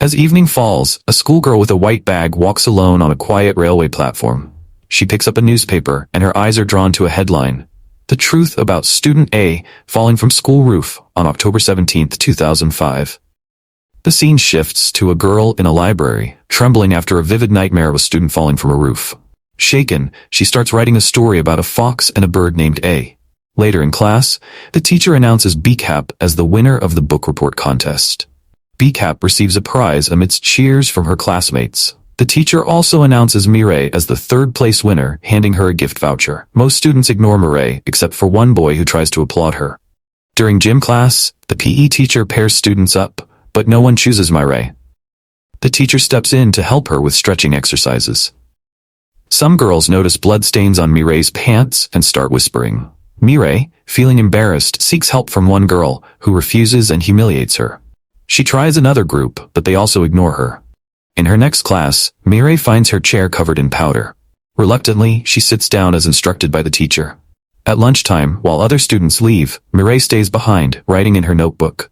As evening falls, a schoolgirl with a white bag walks alone on a quiet railway platform. She picks up a newspaper, and her eyes are drawn to a headline: "The Truth About Student A Falling from School Roof on October 17, 2005. The scene shifts to a girl in a library, trembling after a vivid nightmare of a student falling from a roof. Shaken, she starts writing a story about a fox and a bird named A. Later in class, the teacher announces BCAP as the winner of the book report contest. BCAP receives a prize amidst cheers from her classmates. The teacher also announces Mireille as the third-place winner, handing her a gift voucher. Most students ignore Mireille, except for one boy who tries to applaud her. During gym class, the PE teacher pairs students up, but no one chooses Mireille. The teacher steps in to help her with stretching exercises. Some girls notice bloodstains on Mireille's pants and start whispering. Mireille, feeling embarrassed, seeks help from one girl, who refuses and humiliates her. She tries another group, but they also ignore her. In her next class, Mireille finds her chair covered in powder. Reluctantly, she sits down as instructed by the teacher. At lunchtime, while other students leave, Mireille stays behind, writing in her notebook.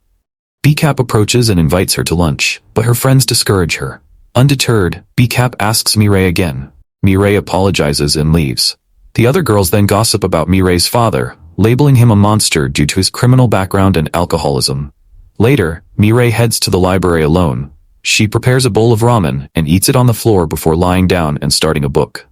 BCAP approaches and invites her to lunch, but her friends discourage her. Undeterred, BCAP asks Mireille again. Mireille apologizes and leaves. The other girls then gossip about Mireille's father, labeling him a monster due to his criminal background and alcoholism. Later, Mireille heads to the library alone. She prepares a bowl of ramen and eats it on the floor before lying down and starting a book.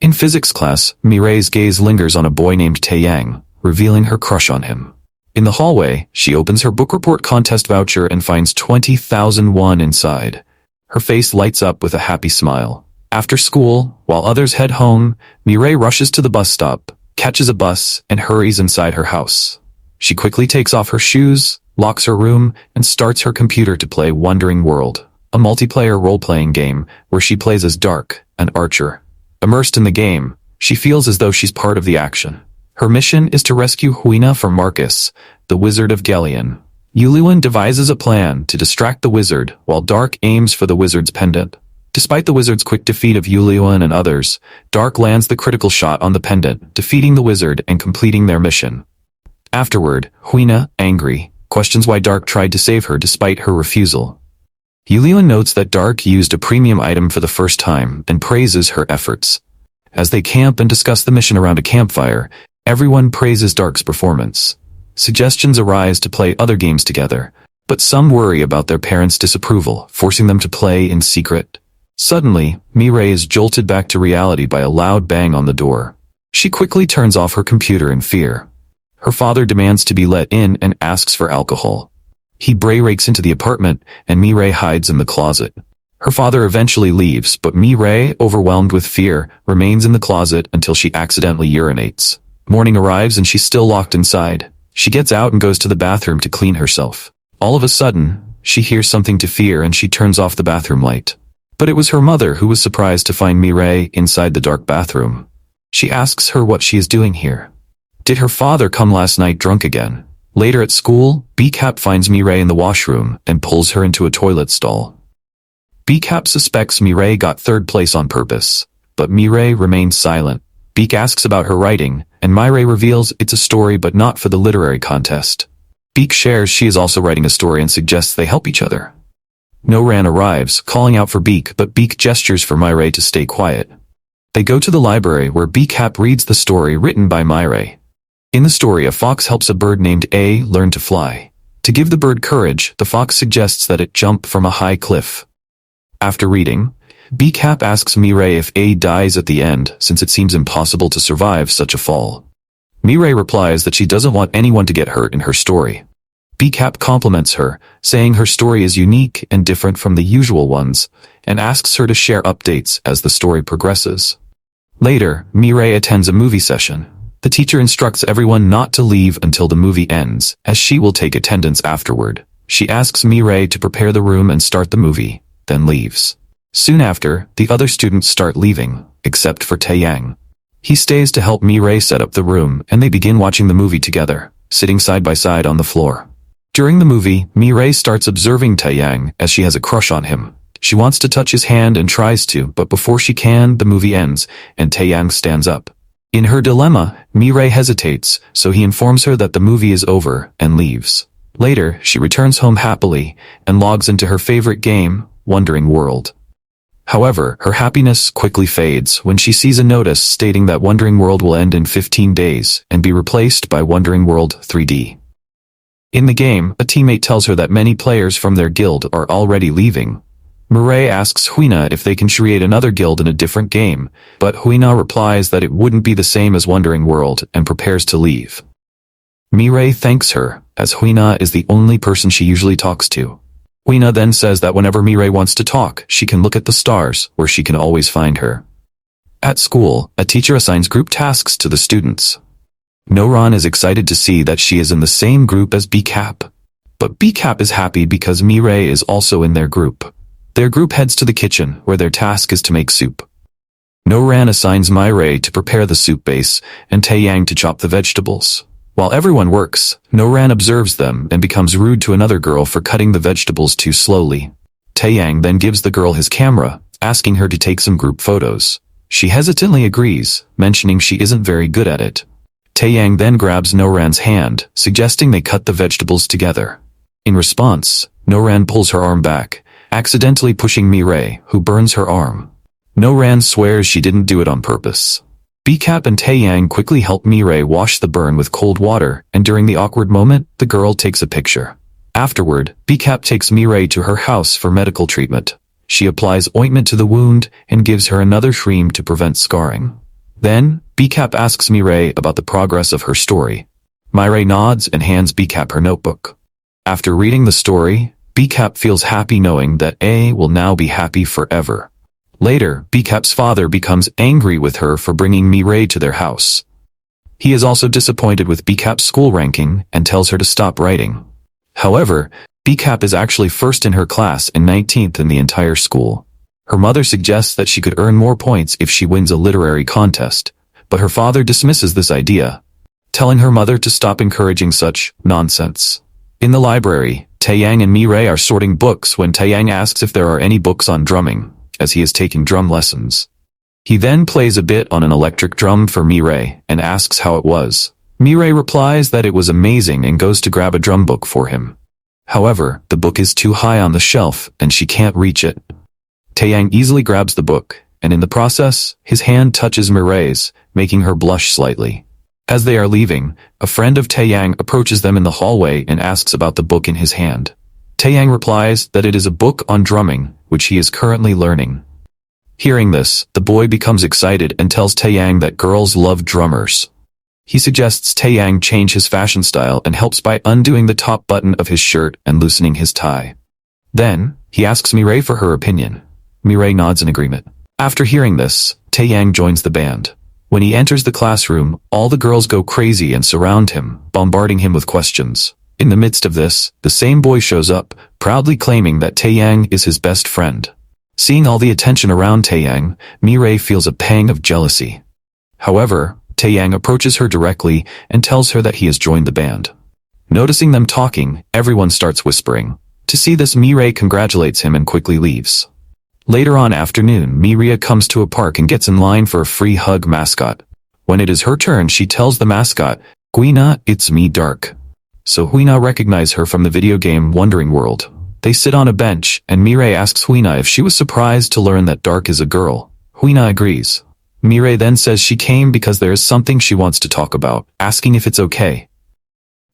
In physics class, Mireille's gaze lingers on a boy named Taeyang, revealing her crush on him. In the hallway, she opens her book report contest voucher and finds 20,000 won inside. Her face lights up with a happy smile. After school, while others head home, Mireille rushes to the bus stop, catches a bus, and hurries inside her house. She quickly takes off her shoes, locks her room, and starts her computer to play Wandering World, a multiplayer role-playing game where she plays as Dark, an archer. Immersed in the game, she feels as though she's part of the action. Her mission is to rescue Huina from Marcus, the Wizard of Gelion. Yuluan devises a plan to distract the wizard, while Dark aims for the wizard's pendant. Despite the wizard's quick defeat of Yuluan and others, Dark lands the critical shot on the pendant, defeating the wizard and completing their mission. Afterward, Huina, angry, questions why Dark tried to save her despite her refusal. Yuluan notes that Dark used a premium item for the first time and praises her efforts. As they camp and discuss the mission around a campfire, everyone praises Dark's performance. Suggestions arise to play other games together, but some worry about their parents' disapproval, forcing them to play in secret. Suddenly, Mireille is jolted back to reality by a loud bang on the door. She quickly turns off her computer in fear. Her father demands to be let in and asks for alcohol. He breaks into the apartment, and Mireille hides in the closet. Her father eventually leaves, but Mireille, overwhelmed with fear, remains in the closet until she accidentally urinates. Morning arrives and she's still locked inside. She gets out and goes to the bathroom to clean herself. All of a sudden, she hears something to fear and she turns off the bathroom light. But it was her mother who was surprised to find Mireille inside the dark bathroom. She asks her what she is doing here. Did her father come last night drunk again? Later at school, BCAP finds Mireille in the washroom and pulls her into a toilet stall. BCAP suspects Mireille got third place on purpose, but Mireille remains silent. Beak asks about her writing, and Mireille reveals it's a story but not for the literary contest. Beak shares she is also writing a story and suggests they help each other. Noran arrives, calling out for Beak, but Beak gestures for Mireille to stay quiet. They go to the library where BCAP reads the story written by Mireille. In the story, a fox helps a bird named A learn to fly. To give the bird courage, the fox suggests that it jump from a high cliff. After reading, BCAP asks Mireille if A dies at the end, since it seems impossible to survive such a fall. Mireille replies that she doesn't want anyone to get hurt in her story. BCAP compliments her, saying her story is unique and different from the usual ones, and asks her to share updates as the story progresses. Later, Mireille attends a movie session. The teacher instructs everyone not to leave until the movie ends, as she will take attendance afterward. She asks Mireille to prepare the room and start the movie, then leaves. Soon after, the other students start leaving, except for Taeyang. He stays to help Mireille set up the room, and they begin watching the movie together, sitting side by side on the floor. During the movie, Mireille starts observing Taeyang as she has a crush on him. She wants to touch his hand and tries to, but before she can, the movie ends, and Taeyang stands up. In her dilemma, Mireille hesitates, so he informs her that the movie is over and leaves. Later, she returns home happily and logs into her favorite game, Wondering World. However, her happiness quickly fades when she sees a notice stating that Wondering World will end in 15 days and be replaced by Wondering World 3D. In the game, a teammate tells her that many players from their guild are already leaving. Mireille asks Huina if they can create another guild in a different game, but Huina replies that it wouldn't be the same as Wondering World and prepares to leave. Mireille thanks her, as Huina is the only person she usually talks to. Huina then says that whenever Mireille wants to talk, she can look at the stars, where she can always find her. At school, a teacher assigns group tasks to the students. Noran is excited to see that she is in the same group as BCAP. But BCAP is happy because Mireille is also in their group. Their group heads to the kitchen, where their task is to make soup. Noran assigns Mireille to prepare the soup base, and Taeyang to chop the vegetables. While everyone works, Noran observes them and becomes rude to another girl for cutting the vegetables too slowly. Taeyang then gives the girl his camera, asking her to take some group photos. She hesitantly agrees, mentioning she isn't very good at it. Taeyang then grabs Noran's hand, suggesting they cut the vegetables together. In response, Noran pulls her arm back, accidentally pushing Mireille, who burns her arm. Noran swears she didn't do it on purpose. BCAP and Taeyang quickly help Mireille wash the burn with cold water, and during the awkward moment, the girl takes a picture. Afterward, BCAP takes Mireille to her house for medical treatment. She applies ointment to the wound and gives her another cream to prevent scarring. Then, BCAP asks Mireille about the progress of her story. Mireille nods and hands BCAP her notebook. After reading the story, BCAP feels happy knowing that A will now be happy forever. Later, BCAP's father becomes angry with her for bringing Mireille to their house. He is also disappointed with BCAP's school ranking and tells her to stop writing. However, BCAP is actually first in her class and 19th in the entire school. Her mother suggests that she could earn more points if she wins a literary contest, but her father dismisses this idea, telling her mother to stop encouraging such nonsense. In the library, Taeyang and Mireille are sorting books when Taeyang asks if there are any books on drumming, as he is taking drum lessons. He then plays a bit on an electric drum for Mireille and asks how it was. Mireille replies that it was amazing and goes to grab a drum book for him. However, the book is too high on the shelf and she can't reach it. Taeyang easily grabs the book, and in the process, his hand touches Mireille's, making her blush slightly. As they are leaving, a friend of Taeyang approaches them in the hallway and asks about the book in his hand. Taeyang replies that it is a book on drumming, which he is currently learning. Hearing this, the boy becomes excited and tells Taeyang that girls love drummers. He suggests Taeyang change his fashion style and helps by undoing the top button of his shirt and loosening his tie. Then, he asks Mireille for her opinion. Mireille nods in agreement. After hearing this, Taeyang joins the band. When he enters the classroom, all the girls go crazy and surround him, bombarding him with questions. In the midst of this, the same boy shows up, proudly claiming that Taeyang is his best friend. Seeing all the attention around Taeyang, Mireille feels a pang of jealousy. However, Taeyang approaches her directly and tells her that he has joined the band. Noticing them talking, everyone starts whispering. To see this, Mireille congratulates him and quickly leaves. Later on afternoon, Mireille comes to a park and gets in line for a free hug mascot. When it is her turn, she tells the mascot, "Huina, it's me, Dark." So Huina recognizes her from the video game Wondering World. They sit on a bench, and Mireille asks Huina if she was surprised to learn that Dark is a girl. Huina agrees. Mireille then says she came because there is something she wants to talk about, asking if it's okay.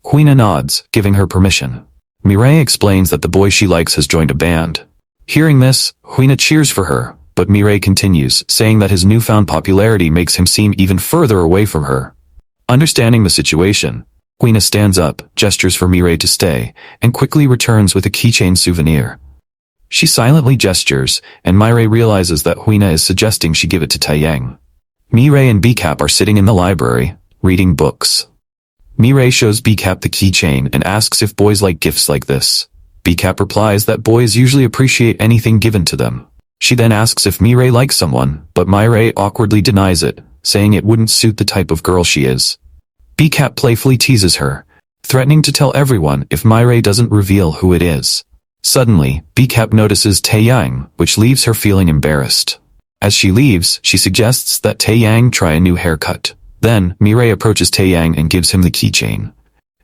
Huina nods, giving her permission. Mireille explains that the boy she likes has joined a band. Hearing this, Huina cheers for her, but Mireille continues, saying that his newfound popularity makes him seem even further away from her. Understanding the situation, Huina stands up, gestures for Mireille to stay, and quickly returns with a keychain souvenir. She silently gestures, and Mireille realizes that Huina is suggesting she give it to Taeyang. Mireille and BCAP are sitting in the library, reading books. Mireille shows BCAP the keychain and asks if boys like gifts like this. BCAP replies that boys usually appreciate anything given to them. She then asks if Mireille likes someone, but Mireille awkwardly denies it, saying it wouldn't suit the type of girl she is. BCAP playfully teases her, threatening to tell everyone if Mireille doesn't reveal who it is. Suddenly, BCAP notices Taeyang, which leaves her feeling embarrassed. As she leaves, she suggests that Taeyang try a new haircut. Then, Mireille approaches Taeyang and gives him the keychain.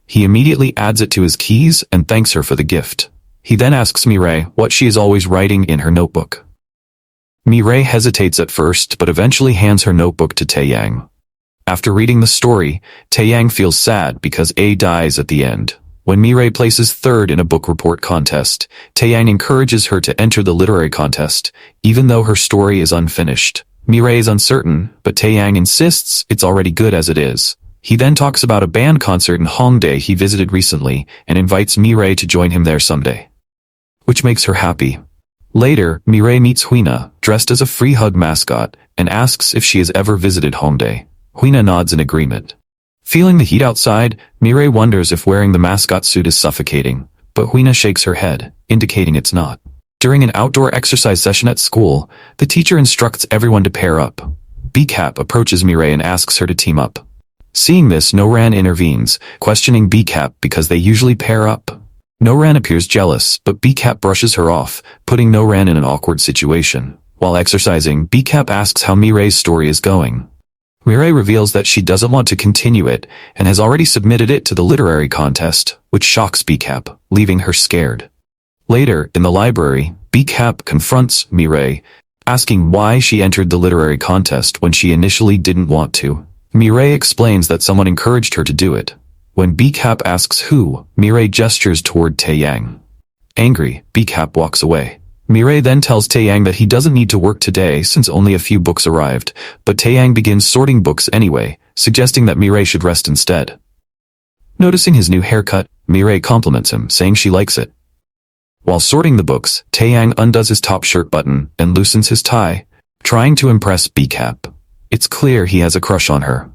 He immediately adds it to his keys and thanks her for the gift. He then asks Mireille what she is always writing in her notebook. Mireille hesitates at first but eventually hands her notebook to Taeyang. After reading the story, Taeyang feels sad because A dies at the end. When Mireille places third in a book report contest, Taeyang encourages her to enter the literary contest, even though her story is unfinished. Mireille is uncertain, but Taeyang insists it's already good as it is. He then talks about a band concert in Hongdae he visited recently and invites Mireille to join him there someday, which makes her happy. Later, Mireille meets Huina, dressed as a free hug mascot, and asks if she has ever visited Hongdae. Huina nods in agreement. Feeling the heat outside, Mireille wonders if wearing the mascot suit is suffocating, but Huina shakes her head, indicating it's not. During an outdoor exercise session at school, the teacher instructs everyone to pair up. B-Cap approaches Mireille and asks her to team up. Seeing this, No-Ran intervenes, questioning B-Cap because they usually pair up. No-Ran appears jealous, but B-Cap brushes her off, putting No-Ran in an awkward situation. While exercising, B-Cap asks how Mireille's story is going. Mireille reveals that she doesn't want to continue it and has already submitted it to the literary contest, which shocks B-Cap, leaving her scared. Later, in the library, B-Cap confronts Mireille, asking why she entered the literary contest when she initially didn't want to. Mireille explains that someone encouraged her to do it. When B-Cap asks who, Mireille gestures toward Taeyang. Angry, B-Cap walks away. Mireille then tells Taeyang that he doesn't need to work today since only a few books arrived, but Taeyang begins sorting books anyway, suggesting that Mireille should rest instead. Noticing his new haircut, Mireille compliments him, saying she likes it. While sorting the books, Taeyang undoes his top shirt button and loosens his tie, trying to impress B-Cap. It's clear he has a crush on her.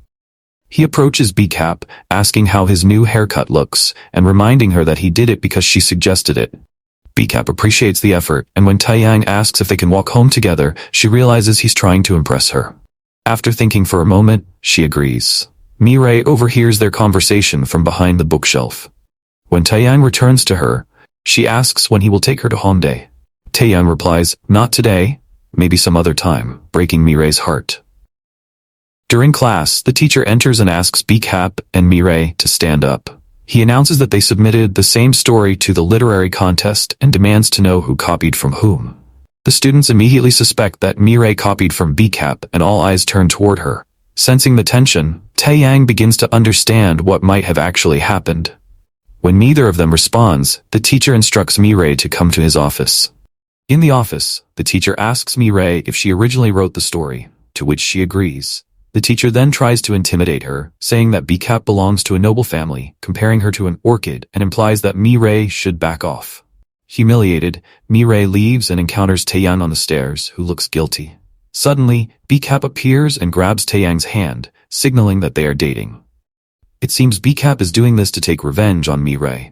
He approaches B-Cap, asking how his new haircut looks, and reminding her that he did it because she suggested it. B-Cap appreciates the effort, and when Taeyang asks if they can walk home together, she realizes he's trying to impress her. After thinking for a moment, she agrees. Mireille overhears their conversation from behind the bookshelf. When Taeyang returns to her, she asks when he will take her to Hongdae. Taeyang replies, "Not today, maybe some other time," breaking Mireille's heart. During class, the teacher enters and asks B-Cap and Mireille to stand up. He announces that they submitted the same story to the literary contest and demands to know who copied from whom. The students immediately suspect that Mireille copied from B-Cap and all eyes turn toward her. Sensing the tension, Taeyang begins to understand what might have actually happened. When neither of them responds, the teacher instructs Mireille to come to his office. In the office, the teacher asks Mireille if she originally wrote the story, to which she agrees. The teacher then tries to intimidate her, saying that B-Cap belongs to a noble family, comparing her to an orchid, and implies that Mireille should back off. Humiliated, Mireille leaves and encounters Taeyang on the stairs, who looks guilty. Suddenly, B-Cap appears and grabs Taeyang's hand, signaling that they are dating. It seems B-Cap is doing this to take revenge on Mireille.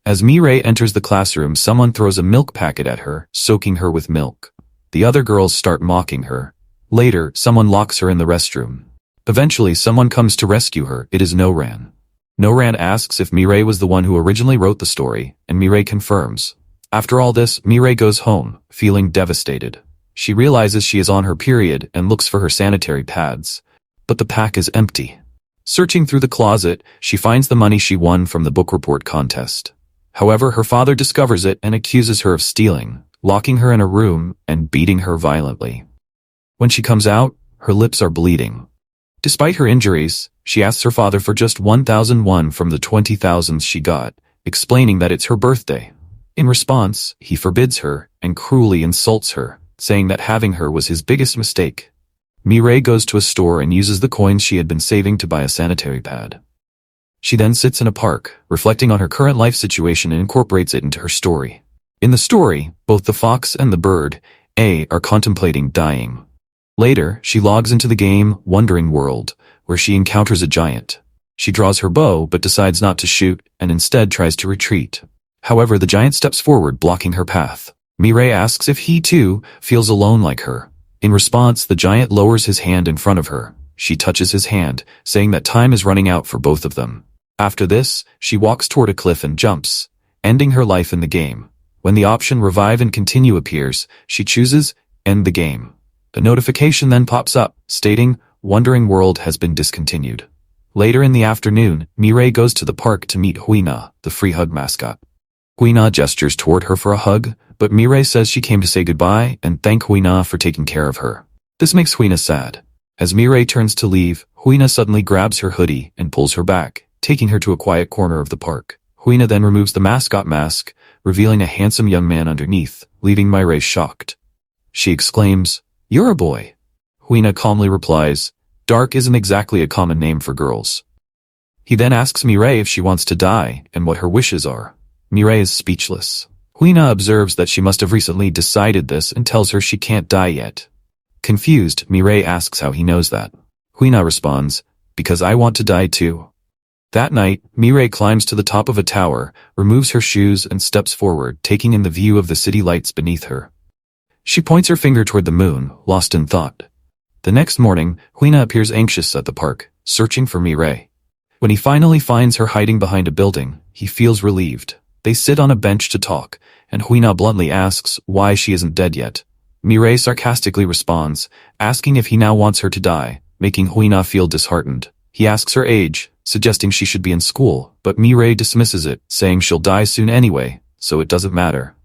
As Mireille enters the classroom, someone throws a milk packet at her, soaking her with milk. The other girls start mocking her. Later, someone locks her in the restroom. Eventually, someone comes to rescue her. It is No-Ran. No-Ran asks if Mireille was the one who originally wrote the story, and Mireille confirms. After all this, Mireille goes home, feeling devastated. She realizes she is on her period and looks for her sanitary pads. But the pack is empty. Searching through the closet, she finds the money she won from the book report contest. However, her father discovers it and accuses her of stealing, locking her in a room and beating her violently. When she comes out, her lips are bleeding. Despite her injuries, she asks her father for just 1,001 from the 20,000 she got, explaining that it's her birthday. In response, he forbids her and cruelly insults her, saying that having her was his biggest mistake. Mireille goes to a store and uses the coins she had been saving to buy a sanitary pad. She then sits in a park, reflecting on her current life situation and incorporates it into her story. In the story, both the fox and the bird, A, are contemplating dying. Later, she logs into the game Wondering World, where she encounters a giant. She draws her bow but decides not to shoot and instead tries to retreat. However, the giant steps forward, blocking her path. Mireille asks if he, too, feels alone like her. In response, the giant lowers his hand in front of her. She touches his hand, saying that time is running out for both of them. After this, she walks toward a cliff and jumps, ending her life in the game. When the option Revive and Continue appears, she chooses End the Game. A notification then pops up, stating, Wondering World has been discontinued. Later in the afternoon, Mireille goes to the park to meet Huina, the free hug mascot. Huina gestures toward her for a hug, but Mireille says she came to say goodbye and thank Huina for taking care of her. This makes Huina sad. As Mireille turns to leave, Huina suddenly grabs her hoodie and pulls her back, taking her to a quiet corner of the park. Huina then removes the mascot mask, revealing a handsome young man underneath, leaving Mireille shocked. She exclaims, "You're a boy." Huina calmly replies, "Dark isn't exactly a common name for girls." He then asks Mireille if she wants to die and what her wishes are. Mireille is speechless. Huina observes that she must have recently decided this and tells her she can't die yet. Confused, Mireille asks how he knows that. Huina responds, "Because I want to die too." That night, Mireille climbs to the top of a tower, removes her shoes and steps forward, taking in the view of the city lights beneath her. She points her finger toward the moon, lost in thought. The next morning, Huina appears anxious at the park, searching for Mireille. When he finally finds her hiding behind a building, he feels relieved. They sit on a bench to talk, and Huina bluntly asks why she isn't dead yet. Mireille sarcastically responds, asking if he now wants her to die, making Huina feel disheartened. He asks her age, suggesting she should be in school, but Mireille dismisses it, saying she'll die soon anyway, so it doesn't matter.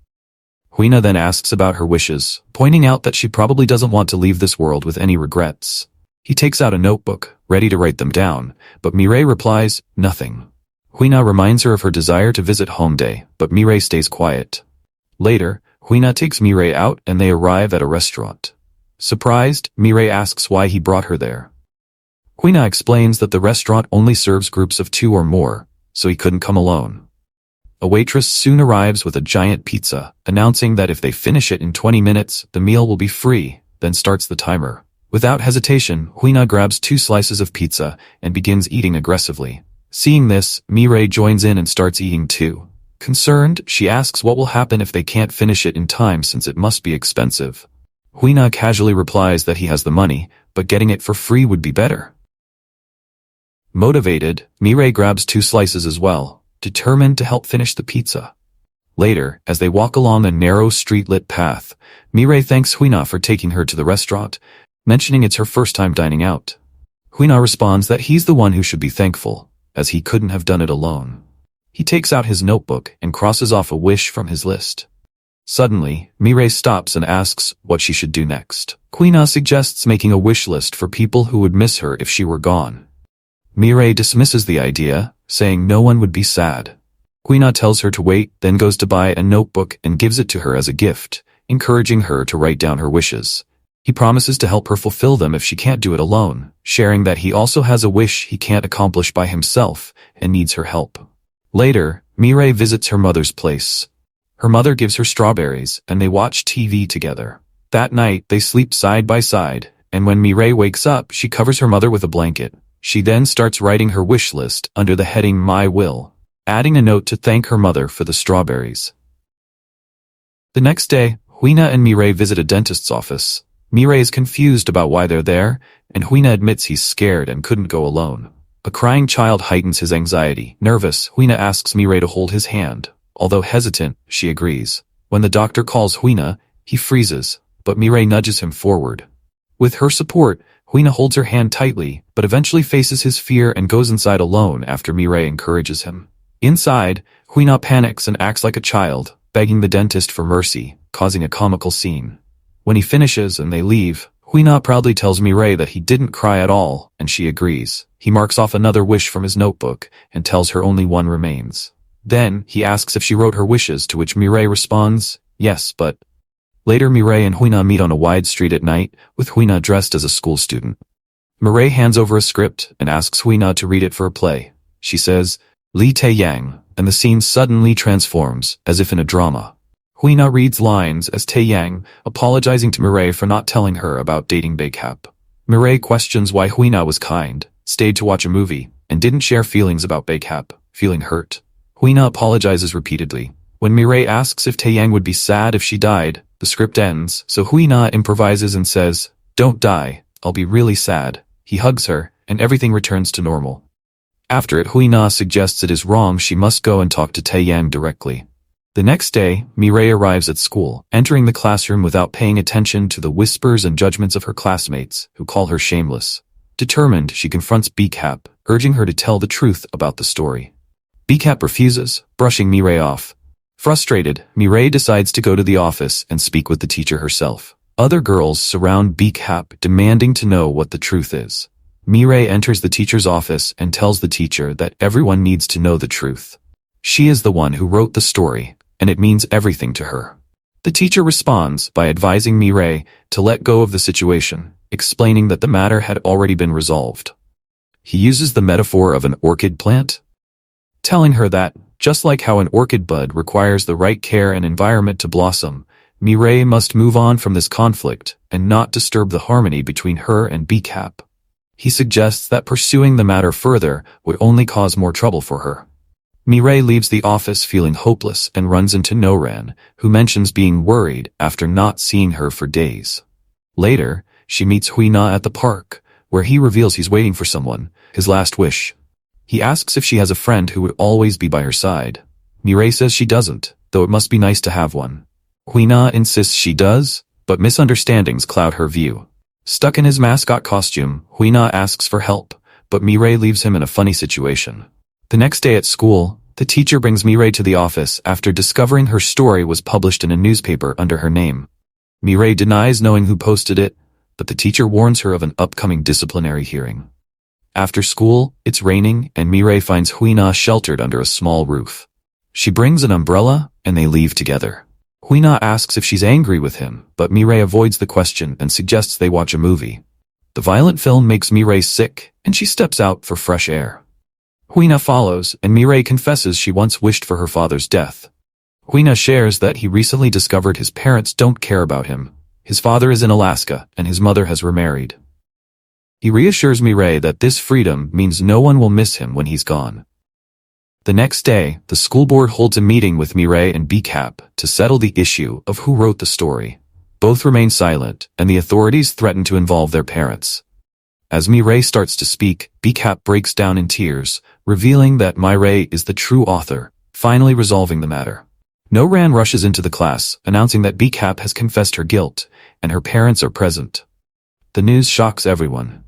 Huina then asks about her wishes, pointing out that she probably doesn't want to leave this world with any regrets. He takes out a notebook, ready to write them down, but Mireille replies, "Nothing." Huina reminds her of her desire to visit home day, but Mireille stays quiet. Later, Huina takes Mireille out and they arrive at a restaurant. Surprised, Mireille asks why he brought her there. Huina explains that the restaurant only serves groups of 2 or more, so he couldn't come alone. A waitress soon arrives with a giant pizza, announcing that if they finish it in 20 minutes, the meal will be free, then starts the timer. Without hesitation, Huina grabs 2 slices of pizza and begins eating aggressively. Seeing this, Mireille joins in and starts eating too. Concerned, she asks what will happen if they can't finish it in time since it must be expensive. Huina casually replies that he has the money, but getting it for free would be better. Motivated, Mireille grabs 2 slices as well, determined to help finish the pizza. Later, as they walk along a narrow street-lit path, Mireille thanks Huina for taking her to the restaurant, mentioning it's her first time dining out. Huina responds that he's the one who should be thankful, as he couldn't have done it alone. He takes out his notebook and crosses off a wish from his list. Suddenly, Mireille stops and asks what she should do next. Huina suggests making a wish list for people who would miss her if she were gone. Mireille dismisses the idea, saying no one would be sad. Huina tells her to wait, then goes to buy a notebook and gives it to her as a gift, encouraging her to write down her wishes. He promises to help her fulfill them if she can't do it alone, sharing that he also has a wish he can't accomplish by himself and needs her help. Later, Mireille visits her mother's place. Her mother gives her strawberries, and they watch TV together. That night, they sleep side by side, and when Mireille wakes up, she covers her mother with a blanket. She then starts writing her wish list under the heading My Will, adding a note to thank her mother for the strawberries. The next day, Huina and Mireille visit a dentist's office. Mireille is confused about why they're there, and Huina admits he's scared and couldn't go alone. A crying child heightens his anxiety. Nervous, Huina asks Mireille to hold his hand. Although hesitant, she agrees. When the doctor calls Huina, he freezes, but Mireille nudges him forward. With her support, Huina holds her hand tightly, but eventually faces his fear and goes inside alone after Mireille encourages him. Inside, Huina panics and acts like a child, begging the dentist for mercy, causing a comical scene. When he finishes and they leave, Huina proudly tells Mireille that he didn't cry at all, and she agrees. He marks off another wish from his notebook and tells her only one remains. Then, he asks if she wrote her wishes, to which Mireille responds, yes, but... Later, Mireille and Huina meet on a wide street at night, with Huina dressed as a school student. Mireille hands over a script and asks Huina to read it for a play. She says, Li Te Yang, and the scene suddenly transforms, as if in a drama. Huina reads lines as Tae Yang, apologizing to Mireille for not telling her about dating Baekap. Mireille questions why Huina was kind, stayed to watch a movie, and didn't share feelings about Baekap, feeling hurt. Huina apologizes repeatedly. When Mireille asks if Tae Yang would be sad if she died, the script ends, so Huina improvises and says, "Don't die, I'll be really sad." He hugs her, and everything returns to normal. After it, Huina suggests it is wrong she must go and talk to Tae Yang directly. The next day, Mireille arrives at school, entering the classroom without paying attention to the whispers and judgments of her classmates, who call her shameless. Determined, she confronts Baekap, urging her to tell the truth about the story. B-Cap refuses, brushing Mireille off. Frustrated, Mireille decides to go to the office and speak with the teacher herself. Other girls surround B-Cap, demanding to know what the truth is. Mireille enters the teacher's office and tells the teacher that everyone needs to know the truth. She is the one who wrote the story, and it means everything to her. The teacher responds by advising Mireille to let go of the situation, explaining that the matter had already been resolved. He uses the metaphor of an orchid plant, telling her that, just like how an orchid bud requires the right care and environment to blossom, Mireille must move on from this conflict and not disturb the harmony between her and B-Cap. He suggests that pursuing the matter further would only cause more trouble for her. Mireille leaves the office feeling hopeless and runs into Noran, who mentions being worried after not seeing her for days. Later, she meets Huina at the park, where he reveals he's waiting for someone, his last wish. He asks if she has a friend who would always be by her side. Mireille says she doesn't, though it must be nice to have one. Huina insists she does, but misunderstandings cloud her view. Stuck in his mascot costume, Huina asks for help, but Mireille leaves him in a funny situation. The next day at school, the teacher brings Mireille to the office after discovering her story was published in a newspaper under her name. Mireille denies knowing who posted it, but the teacher warns her of an upcoming disciplinary hearing. After school, it's raining and Mireille finds Huina sheltered under a small roof. She brings an umbrella and they leave together. Huina asks if she's angry with him, but Mireille avoids the question and suggests they watch a movie. The violent film makes Mireille sick and she steps out for fresh air. Huina follows and Mireille confesses she once wished for her father's death. Huina shares that he recently discovered his parents don't care about him. His father is in Alaska and his mother has remarried. He reassures Mireille that this freedom means no one will miss him when he's gone. The next day, the school board holds a meeting with Mireille and B-Cap to settle the issue of who wrote the story. Both remain silent, and the authorities threaten to involve their parents. As Mireille starts to speak, B-Cap breaks down in tears, revealing that Mireille is the true author, finally resolving the matter. Noran rushes into the class, announcing that B-Cap has confessed her guilt, and her parents are present. The news shocks everyone.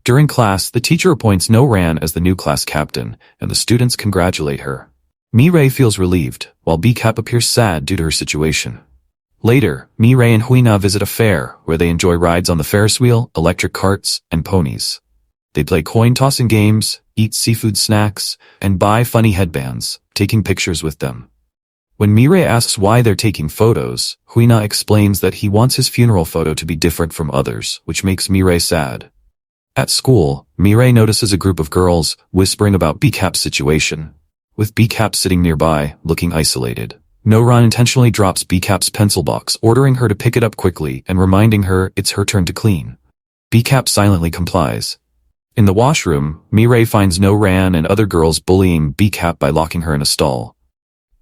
During class, the teacher appoints Noran as the new class captain, and the students congratulate her. Mireille feels relieved, while B-Cap appears sad due to her situation. Later, Mireille and Huina visit a fair, where they enjoy rides on the Ferris wheel, electric carts, and ponies. They play coin-tossing games, eat seafood snacks, and buy funny headbands, taking pictures with them. When Mireille asks why they're taking photos, Huina explains that he wants his funeral photo to be different from others, which makes Mireille sad. At school, Mireille notices a group of girls whispering about B-Cap's situation, with B-Cap sitting nearby, looking isolated. Noran intentionally drops B-Cap's pencil box, ordering her to pick it up quickly and reminding her it's her turn to clean. B-Cap silently complies. In the washroom, Mireille finds Noran and other girls bullying B-Cap by locking her in a stall.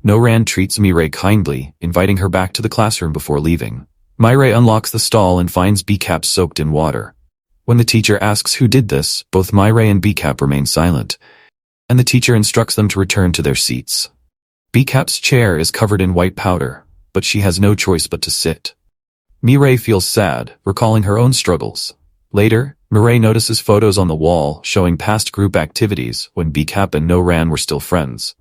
Noran treats Mireille kindly, inviting her back to the classroom before leaving. Mireille unlocks the stall and finds B-Cap soaked in water. When the teacher asks who did this, both Mireille and B-Cap remain silent, and the teacher instructs them to return to their seats. B-Cap's chair is covered in white powder, but she has no choice but to sit. Mireille feels sad, recalling her own struggles. Later, Mireille notices photos on the wall showing past group activities when B-Cap and Noran were still friends.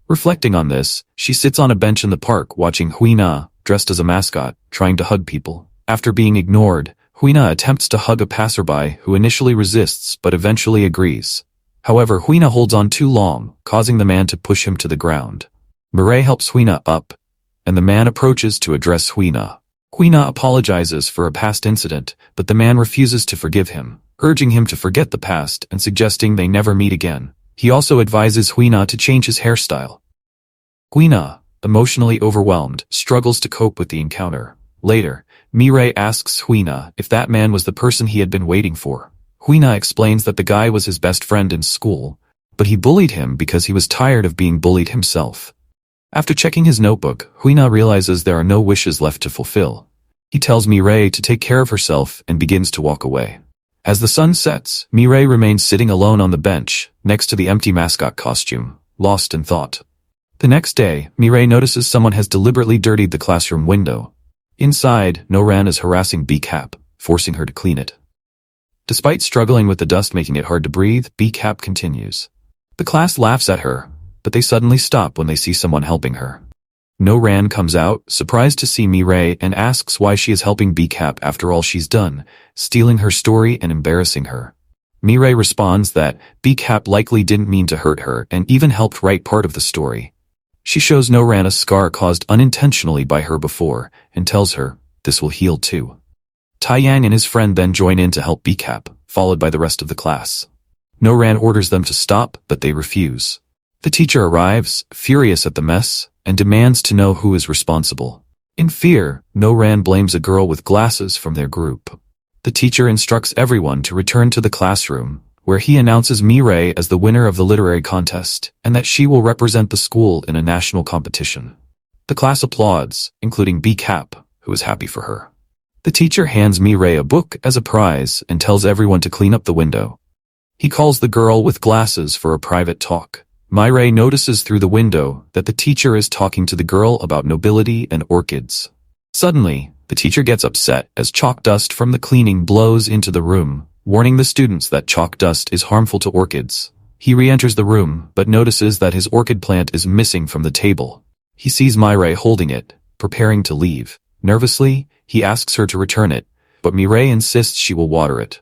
Reflecting on this, she sits on a bench in the park watching Huina, dressed as a mascot, trying to hug people. After being ignored, Huina attempts to hug a passerby who initially resists but eventually agrees. However, Huina holds on too long, causing the man to push him to the ground. Mireille helps Huina up, and the man approaches to address Huina. Huina apologizes for a past incident, but the man refuses to forgive him, urging him to forget the past and suggesting they never meet again. He also advises Huina to change his hairstyle. Huina, emotionally overwhelmed, struggles to cope with the encounter. Later, Mireille asks Huina if that man was the person he had been waiting for. Huina explains that the guy was his best friend in school, but he bullied him because he was tired of being bullied himself. After checking his notebook, Huina realizes there are no wishes left to fulfill. He tells Mireille to take care of herself and begins to walk away. As the sun sets, Mireille remains sitting alone on the bench, next to the empty mascot costume, lost in thought. The next day, Mireille notices someone has deliberately dirtied the classroom window. Inside, Noran is harassing B-Cap, forcing her to clean it. Despite struggling with the dust making it hard to breathe, B-Cap continues. The class laughs at her, but they suddenly stop when they see someone helping her. No-Ran comes out, surprised to see Mireille, and asks why she is helping B-Cap after all she's done, stealing her story and embarrassing her. Mireille responds that B-Cap likely didn't mean to hurt her and even helped write part of the story. She shows No-Ran a scar caused unintentionally by her before, and tells her, this will heal too. Taiyang and his friend then join in to help B-Cap, followed by the rest of the class. No-Ran orders them to stop, but they refuse. The teacher arrives, furious at the mess, and demands to know who is responsible. In fear, No-Ran blames a girl with glasses from their group. The teacher instructs everyone to return to the classroom, where he announces Mireille as the winner of the literary contest, and that she will represent the school in a national competition. The class applauds, including B-Cap, who is happy for her. The teacher hands Mireille a book as a prize and tells everyone to clean up the window. He calls the girl with glasses for a private talk. Mireille notices through the window that the teacher is talking to the girl about nobility and orchids. Suddenly, the teacher gets upset as chalk dust from the cleaning blows into the room, warning the students that chalk dust is harmful to orchids. He re-enters the room, but notices that his orchid plant is missing from the table. He sees Mireille holding it, preparing to leave. Nervously, he asks her to return it, but Mireille insists she will water it.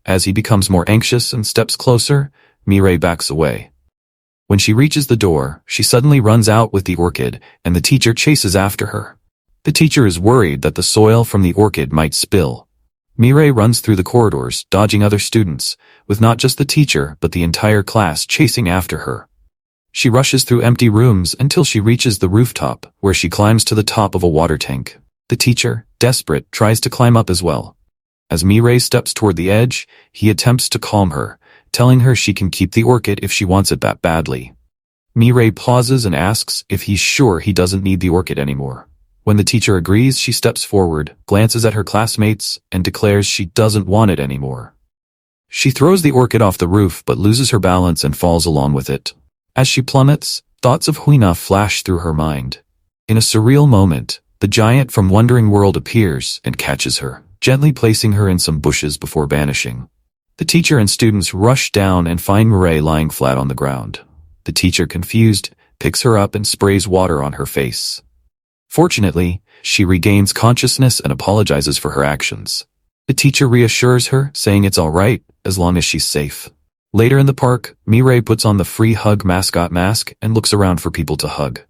As he becomes more anxious and steps closer, Mireille backs away. When she reaches the door, she suddenly runs out with the orchid, and the teacher chases after her. The teacher is worried that the soil from the orchid might spill. Mireille runs through the corridors, dodging other students, with not just the teacher but the entire class chasing after her. She rushes through empty rooms until she reaches the rooftop, where she climbs to the top of a water tank. The teacher, desperate, tries to climb up as well. As Mireille steps toward the edge, he attempts to calm her, telling her she can keep the orchid if she wants it that badly. Mireille pauses and asks if he's sure he doesn't need the orchid anymore. When the teacher agrees, she steps forward, glances at her classmates, and declares she doesn't want it anymore. She throws the orchid off the roof but loses her balance and falls along with it. As she plummets, thoughts of Huina flash through her mind. In a surreal moment, the giant from Wondering World appears and catches her, gently placing her in some bushes before vanishing. The teacher and students rush down and find Mireille lying flat on the ground. The teacher, confused, picks her up and sprays water on her face. Fortunately, she regains consciousness and apologizes for her actions. The teacher reassures her, saying it's all right, as long as she's safe. Later in the park, Mireille puts on the free hug mascot mask and looks around for people to hug.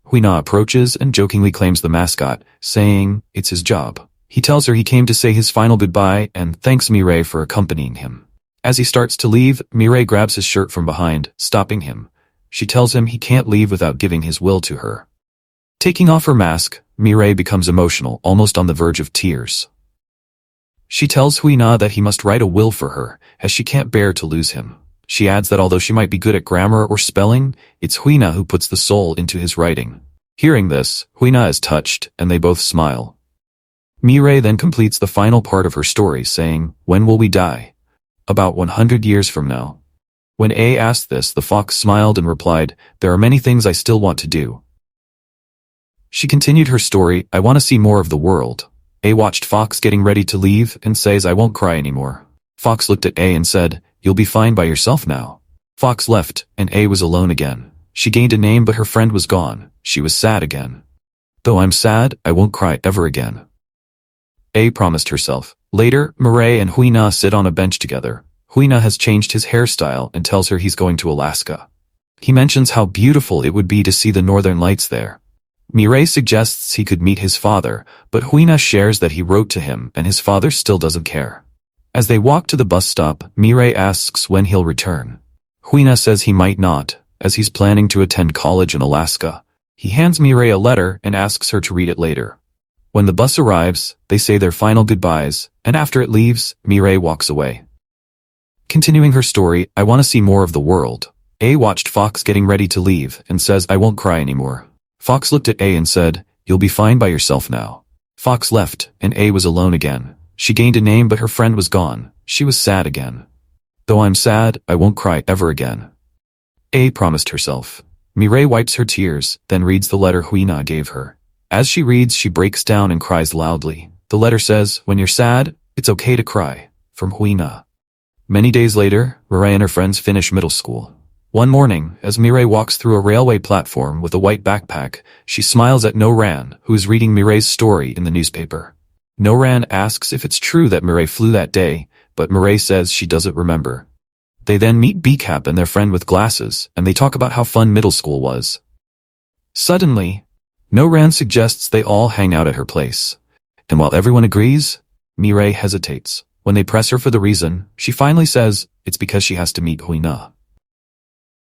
Huina approaches and jokingly claims the mascot, saying it's his job. He tells her he came to say his final goodbye and thanks Mireille for accompanying him. As he starts to leave, Mireille grabs his shirt from behind, stopping him. She tells him he can't leave without giving his will to her. Taking off her mask, Mireille becomes emotional, almost on the verge of tears. She tells Huina that he must write a will for her, as she can't bear to lose him. She adds that although she might be good at grammar or spelling, it's Huina who puts the soul into his writing. Hearing this, Huina is touched, and they both smile. Mireille then completes the final part of her story, saying, "When will we die?" "About 100 years from now." When A asked this, the fox smiled and replied, "There are many things I still want to do." She continued her story, "I want to see more of the world." A watched Fox getting ready to leave and says, "I won't cry anymore." Fox looked at A and said, "You'll be fine by yourself now." Fox left, and A was alone again. She gained a name but her friend was gone. She was sad again. "Though I'm sad, I won't cry ever again." A promised herself. Later, Mireille and Huina sit on a bench together. Huina has changed his hairstyle and tells her he's going to Alaska. He mentions how beautiful it would be to see the northern lights there. Mireille suggests he could meet his father, but Huina shares that he wrote to him and his father still doesn't care. As they walk to the bus stop, Mireille asks when he'll return. Huina says he might not, as he's planning to attend college in Alaska. He hands Mireille a letter and asks her to read it later. When the bus arrives, they say their final goodbyes, and after it leaves, Mireille walks away. Continuing her story, "I want to see more of the world." A watched Fox getting ready to leave and says, "I won't cry anymore." Fox looked at A and said, "You'll be fine by yourself now." Fox left, and A was alone again. She gained a name but her friend was gone. She was sad again. "Though I'm sad, I won't cry ever again." A promised herself. Mireille wipes her tears, then reads the letter Huina gave her. As she reads, she breaks down and cries loudly. The letter says, "When you're sad, it's okay to cry. from Huina. Many days later, Mireille and her friends finish middle school. One morning, as Mireille walks through a railway platform with a white backpack, she smiles at Noran, who is reading Mireille's story in the newspaper. Noran asks if it's true that Mireille flew that day, but Mireille says she doesn't remember. They then meet Bcap and their friend with glasses, and they talk about how fun middle school was. Suddenly, Noran suggests they all hang out at her place. And while everyone agrees, Mireille hesitates. When they press her for the reason, she finally says it's because she has to meet Huina.